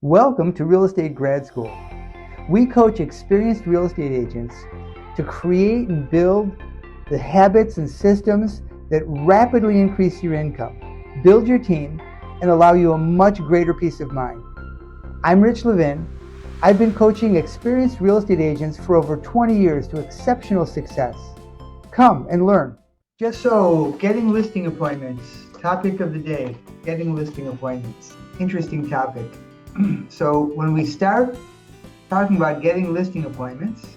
Welcome to Real Estate Grad School. We coach experienced real estate agents to create and build the habits and systems that rapidly increase your income, build your team, and allow you a much greater peace of mind. I'm Rich Levine. I've been coaching experienced real estate agents for over 20 years to exceptional success. Come and learn. Just so, getting listing appointments, topic of the day, getting listing appointments. Interesting topic. So when we start talking about getting listing appointments,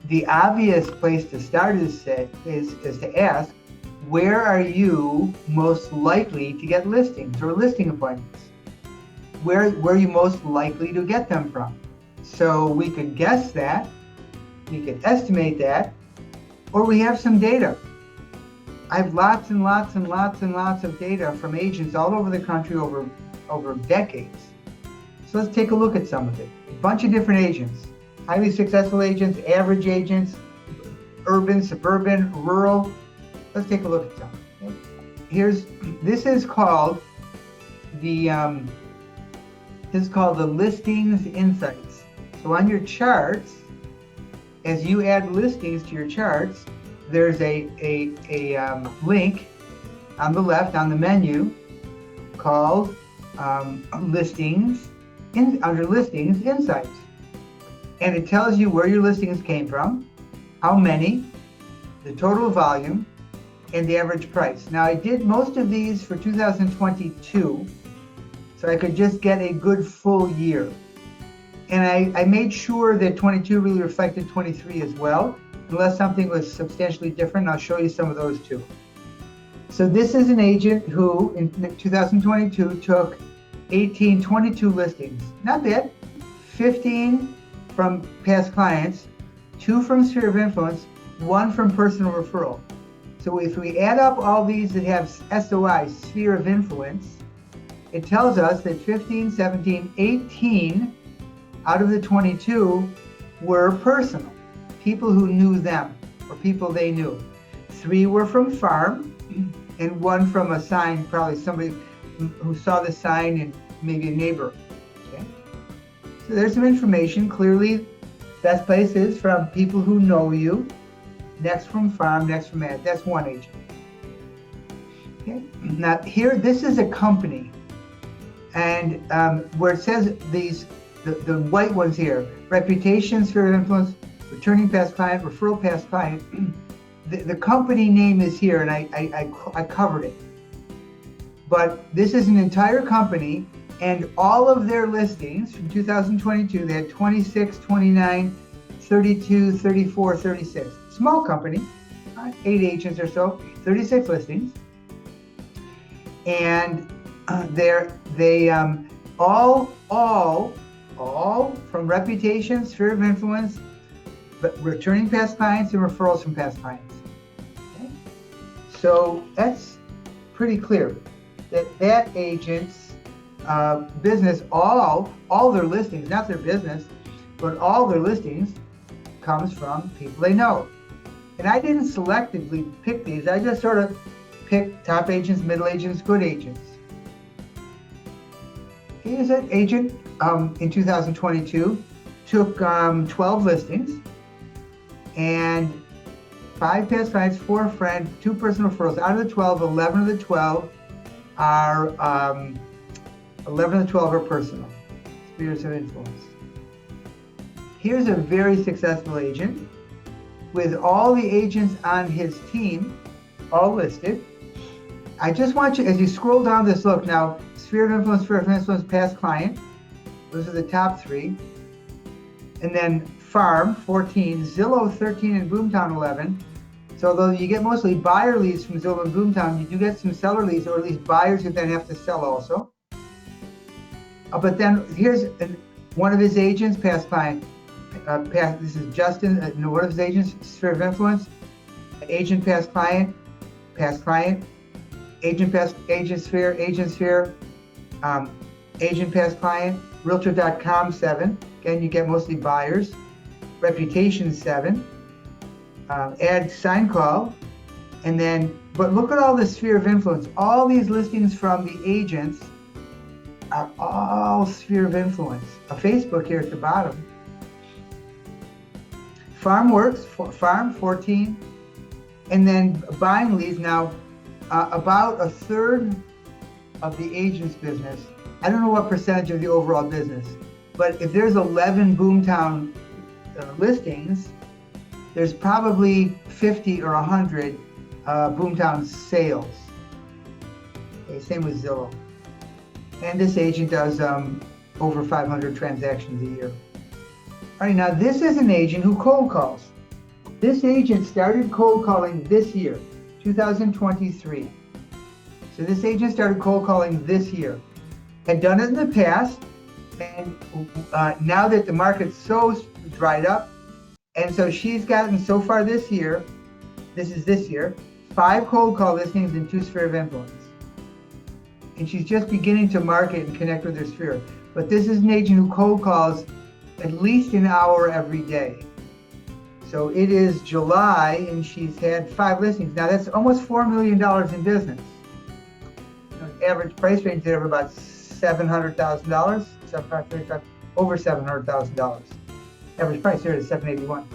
the obvious place to start is to ask, where are you most likely to get listings or listing appointments? Where are you most likely to get them from? So we could guess that, we could estimate that, or we have some data. I have lots and lots and lots and lots of data from agents all over the country over decades. So let's take a look at some of it. A bunch of different agents, highly successful agents, average agents, urban, suburban, rural. Let's take a look at some. Okay? This is called the listings insights. So on your charts, as you add listings to your charts, there's a link on the left on the menu called under listings insights, and it tells you where your listings came from, how many, the total volume, and the average price. Now I did most of these for 2022, so I could just get a good full year, and I made sure that 22 really reflected 23 as well, unless something was substantially different. I'll show you some of those too. So this is an agent who in 2022 took 22 listings. Not bad. 15 from past clients, 2 from sphere of influence, 1 from personal referral. So if we add up all these that have SOI, sphere of influence, it tells us that 15, 17, 18 out of the 22 were personal, people who knew them or people they knew. 3 were from farm and 1 from a sign, probably somebody who saw the sign and maybe a neighbor. Okay? So there's some information. Clearly, best place is from people who know you. Next from farm, next from ad. That's one agent. Okay. Now here, this is a company, and where it says the white ones here: reputation, sphere of influence, returning past client, referral past client. The company name is here, and I covered it. But this is an entire company, and all of their listings from 2022, they had 26, 29, 32, 34, 36. Small company, 8 agents or so, 36 listings. And they all from reputation, sphere of influence, but returning past clients and referrals from past clients. Okay? So that's pretty clear that agent's business, all their listings, not their business, but all their listings comes from people they know. And I didn't selectively pick these. I just sort of picked top agents, middle agents, good agents. Here's an agent in 2022, took 12 listings and 5 past clients, 4 friends, 2 personal referrals. Out of the 12, 11 of the 12 are personal, spheres of influence. Here's a very successful agent with all the agents on his team all listed. I just want you, as you scroll down this, look now, sphere of influence, past client. Those are the top 3. And then farm, 14, Zillow, 13, and Boomtown, 11. So although you get mostly buyer leads from Zillow and Boomtown, you do get some seller leads, or at least buyers who then have to sell also. But then here's one of his agents, past client. This is Justin, one of his agents, sphere of influence. Agent past client, agent past agent sphere, agent past client. Realtor.com, 7. Again, you get mostly buyers. Reputation, 7. Add sign call, and then, but look at all the sphere of influence. All these listings from the agents are all sphere of influence. A Facebook here at the bottom. Farm works, farm 14, and then buying leads. Now, about a third of the agent's business, I don't know what percentage of the overall business, but if there's 11 Boomtown listings, there's probably 50 or 100 Boomtown sales. Okay, same with Zillow. And this agent does over 500 transactions a year. All right, now this is an agent who cold calls. This agent started cold calling this year, 2023. So this agent started cold calling this year. Had done it in the past, and now that the market's so dried up, and so she's gotten so far this year, this is this year, 5 cold call listings and 2 sphere of influence. And she's just beginning to market and connect with her sphere. But this is an agent who cold calls at least an hour every day. So it is July and she's had 5 listings. Now that's almost $4 million in business. Average price range there of about $700,000, over $700,000. Average price there is $781.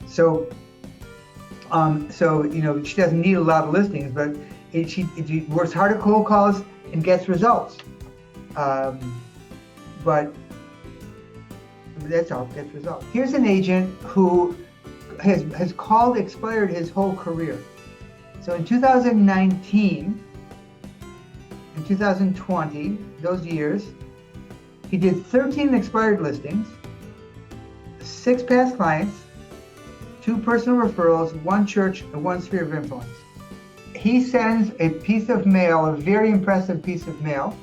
So, she doesn't need a lot of listings, but she works hard at cold calls and gets results. But that's all, gets results. Here's an agent who has called expired his whole career. So in 2019, in 2020, those years, he did 13 expired listings, 6 past clients, 2 personal referrals, 1 church, and 1 sphere of influence. He sends a piece of mail, a very impressive piece of mail.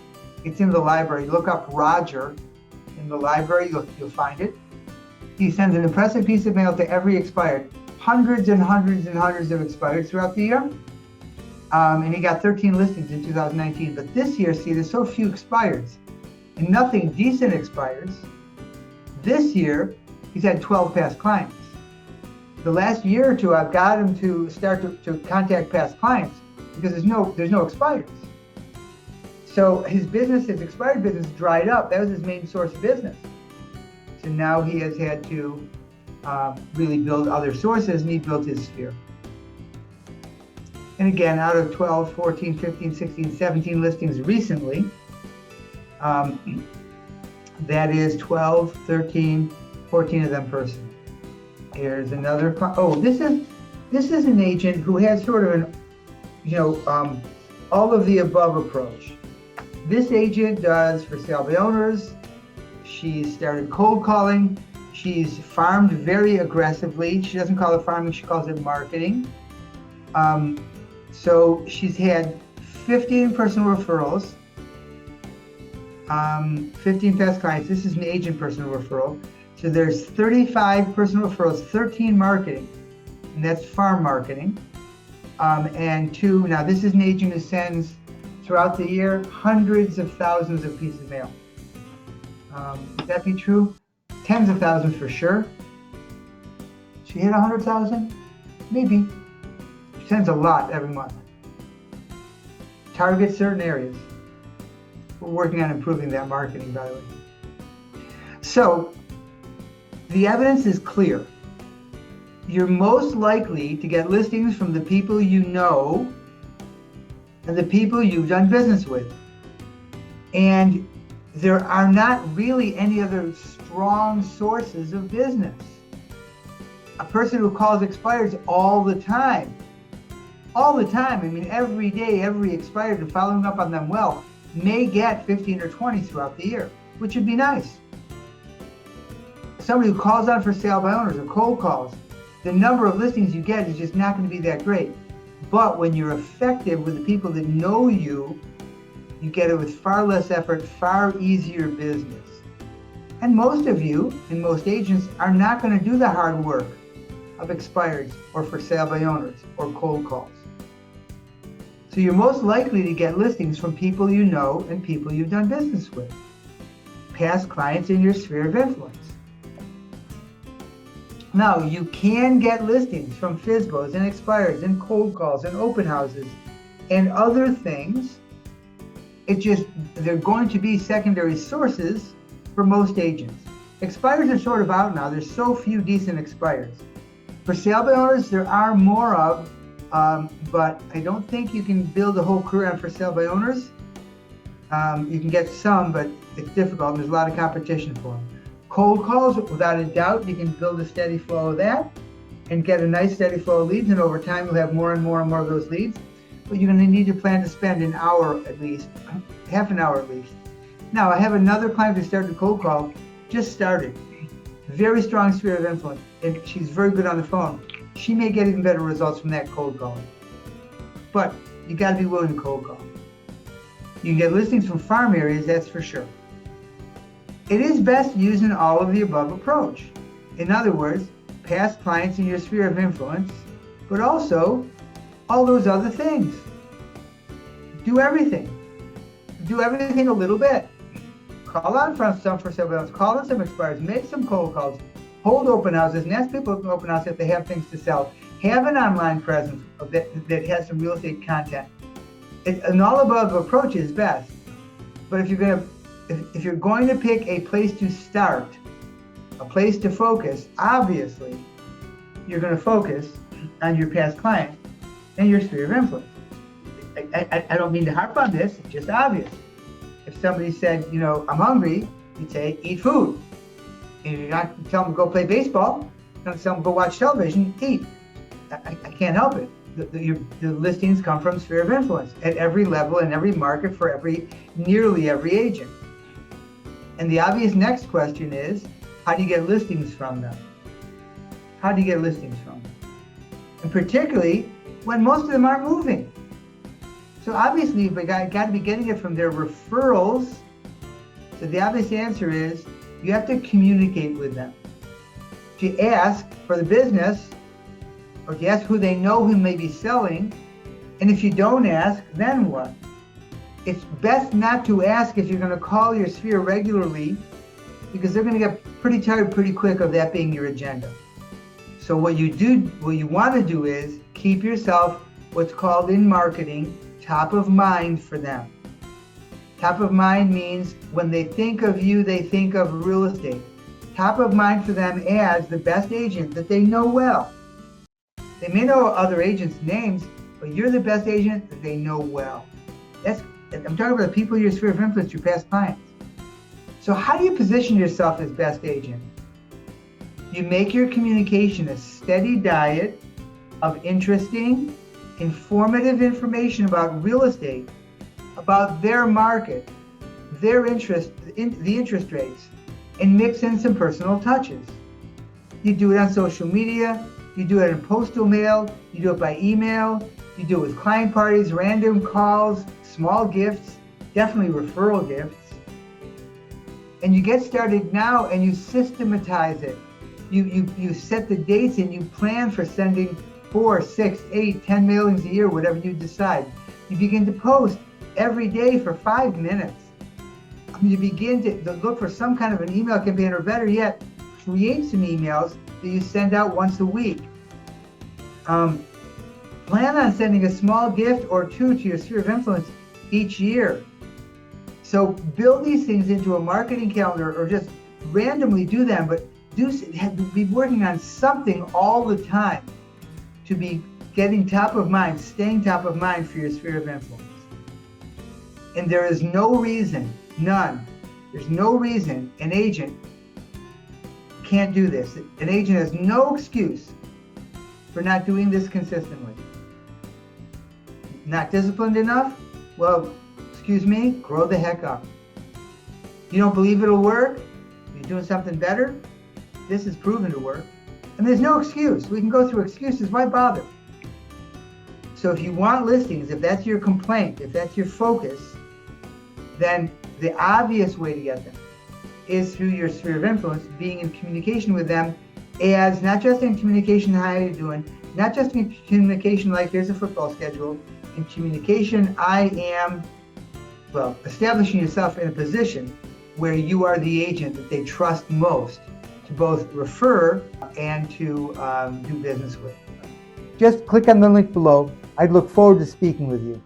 It's in the library. Look up Roger in the library, you'll find it. He sends an impressive piece of mail to every expired, hundreds and hundreds and hundreds of expired throughout the year. And he got 13 listings in 2019. But this year, see, there's so few expireds and nothing decent expires. This year, he's had 12 past clients. The last year or two, I've got him to start to contact past clients because there's no expireds. So his expired business dried up. That was his main source of business. So now he has had to really build other sources, and he built his sphere. And again, out of 12, 14, 15, 16, 17 listings recently, that is 12, 13, 14 of them personal. Here's another. This is an agent who has sort of an, all of the above approach. This agent does for sale by owners. She started cold calling. She's farmed very aggressively. She doesn't call it farming, she calls it marketing. So she's had 15 personal referrals, 15 past clients. This is an agent personal referral. So there's 35 personal referrals, 13 marketing, and that's farm marketing. And 2, now this is an agent who sends throughout the year hundreds of thousands of pieces of mail. Would that be true? Tens of thousands for sure. She hit 100,000? Maybe. She sends a lot every month. Target certain areas. We're working on improving that marketing, by the way. So, the evidence is clear. You're most likely to get listings from the people you know and the people you've done business with. And there are not really any other strong sources of business. A person who calls expireds all the time. All the time. I mean, every day, every expired, and following up on them well, may get 15 or 20 throughout the year, which would be nice. Somebody who calls on for sale by owners or cold calls, the number of listings you get is just not going to be that great. But when you're effective with the people that know you, you get it with far less effort, far easier business. And most of you, and most agents, are not going to do the hard work of expireds or for sale by owners or cold calls. So you're most likely to get listings from people you know and people you've done business with, past clients in your sphere of influence. Now, you can get listings from FSBOs and expireds and cold calls and open houses and other things they're going to be secondary sources for most agents. Expires are sort of out now. There's so few decent expires. For sale by owners, there are more of, but I don't think you can build a whole career on for sale by owners. You can get some, but it's difficult, and there's a lot of competition for them. Cold calls, without a doubt, you can build a steady flow of that and get a nice steady flow of leads, and over time you'll have more and more and more of those leads. But you're going to need to plan to spend an hour at least, half an hour at least. Now, I have another client who started cold call, just started. Very strong sphere of influence, and she's very good on the phone. She may get even better results from that cold calling. But you got to be willing to cold call. You can get listings from farm areas, that's for sure. It is best using all of the above approach. In other words, past clients in your sphere of influence, but also all those other things. Do everything. Do everything a little bit. Call on some for sale by owners, call on some expires, make some cold calls, hold open houses, and ask people to open house if they have things to sell. Have an online presence that has some real estate content. An all above approach is best. But if you're going to pick a place to start, a place to focus, obviously you're going to focus on your past client and your sphere of influence. I don't mean to harp on this, it's just obvious. If somebody said, I'm hungry, you'd say, eat food. And you're not going to tell them to go play baseball, you're going to tell them to go watch television, eat. I can't help it. The listings come from sphere of influence at every level and every market for nearly every agent. And the obvious next question is, how do you get listings from them? How do you get listings from them? And particularly when most of them aren't moving. So obviously, you've got to be getting it from their referrals. So the obvious answer is, you have to communicate with them. To ask for the business, or to ask who they know who may be selling, and if you don't ask, then what? It's best not to ask if you're going to call your sphere regularly, because they're going to get pretty tired pretty quick of that being your agenda. So what you want to do is keep yourself what's called in marketing top of mind for them. Top of mind means when they think of you, they think of real estate. Top of mind for them as the best agent that they know well. They may know other agents' names, but you're the best agent that they know well. I'm talking about the people in your sphere of influence, your past clients. So how do you position yourself as best agent? You make your communication a steady diet of interesting, informative information about real estate, about their market, their interest, the interest rates, and mix in some personal touches. You do it on social media, you do it in postal mail, you do it by email, you do it with client parties, random calls, small gifts, definitely referral gifts. And you get started now and you systematize it. You set the dates and you plan for sending 4, 6, 8, 10 mailings a year, whatever you decide. You begin to post every day for 5 minutes. You begin to look for some kind of an email campaign, or better yet, create some emails that you send out once a week. Plan on sending a small gift or two to your sphere of influence each year. So build these things into a marketing calendar, or just randomly do them, but be working on something all the time to be getting top of mind, staying top of mind for your sphere of influence. And there is no reason, there's no reason an agent can't do this. An agent has no excuse for not doing this consistently. Not disciplined enough? Well, excuse me, grow the heck up. You don't believe it'll work? You're doing something better? This is proven to work. And there's no excuse. We can go through excuses. Why bother? So if you want listings, if that's your complaint, if that's your focus, then the obvious way to get them is through your sphere of influence, being in communication with them, as not just in communication, how are you doing, not just in communication like here's a football schedule, in communication establishing yourself in a position where you are the agent that they trust most to both refer and to do business with. Just click on the link below. I'd look forward to speaking with you.